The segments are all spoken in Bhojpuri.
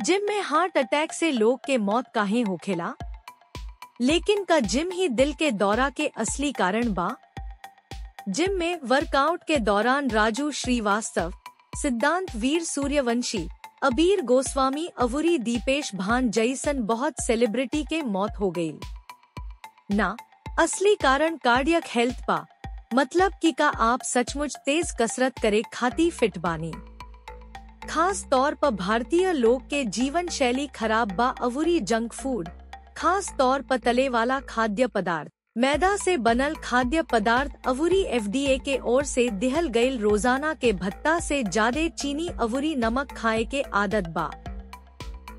जिम में हार्ट अटैक से लोग के मौत काहे होखेला, लेकिन का जिम ही दिल के दौरा के असली कारण बा। जिम में वर्कआउट के दौरान राजू श्रीवास्तव, सिद्धांत वीर सूर्यवंशी, अबीर गोस्वामी अवुरी दीपेश भान जैसन बहुत सेलिब्रिटी के मौत हो गई। ना, असली कारण कार्डियक हेल्थ पा, मतलब कि का आप सचमुच तेज कसरत करे खाती फिट बानी। खास तौर पर भारतीय लोग के जीवन शैली खराब बा। अवुरी जंक फूड, खास तौर पर तले वाला खाद्य पदार्थ, मैदा से बनल खाद्य पदार्थ अवुरी FDA के ओर से दिहल गईल रोजाना के भत्ता से ज्यादा चीनी अवुरी नमक खाए के आदत बा।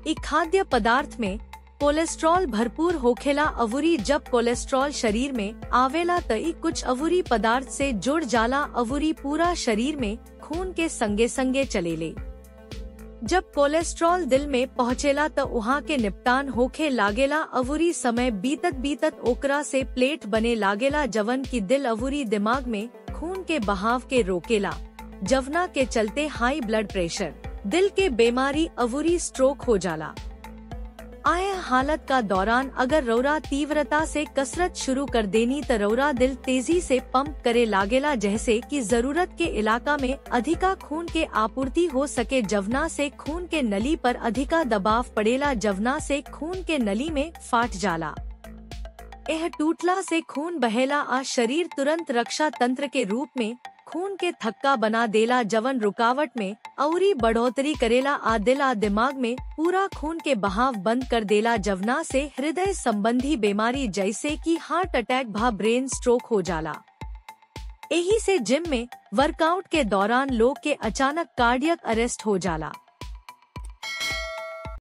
इ खाद्य पदार्थ में कोलेस्ट्रॉल भरपूर होखेला। अवुरी जब कोलेस्ट्रॉल शरीर में आवेला त इ कुछ अवुरी पदार्थ से जुड़ जाला। अवुरी पूरा शरीर में खून के संगे संगे चलेले। जब कोलेस्ट्रॉल दिल में पहुँचेला त उहाँ के निपटान होखे लागेला। अवुरी समय बीतत बीतत ओकरा से प्लेट बने लागेला, जवन की दिल अवुरी दिमाग में खून के बहाव के रोकेला, जवना के चलते हाई ब्लड प्रेशर, दिल के बीमारी अवुरी स्ट्रोक हो जाला। आए हालत का दौरान अगर रौरा तीव्रता से कसरत शुरू कर देनी त रौरा दिल तेजी से पंप करे लागेला, जैसे कि जरूरत के इलाका में अधिका खून के आपूर्ति हो सके, जवना से खून के नली पर अधिका दबाव पड़ेला, जवना से खून के नली में फाट जाला। यह टूटला से खून बहेला आ शरीर तुरंत रक्षा तंत्र के रूप में खून के थक्का बना देला, जवन रुकावट में अउरी बढ़ोतरी करेला आ दिल आ दिमाग में पूरा खून के बहाव बंद कर देला, जवना से हृदय संबंधी बीमारी जैसे कि हार्ट अटैक भा ब्रेन स्ट्रोक हो जाला। यही से जिम में वर्कआउट के दौरान लोग के अचानक कार्डियक अरेस्ट हो जाला।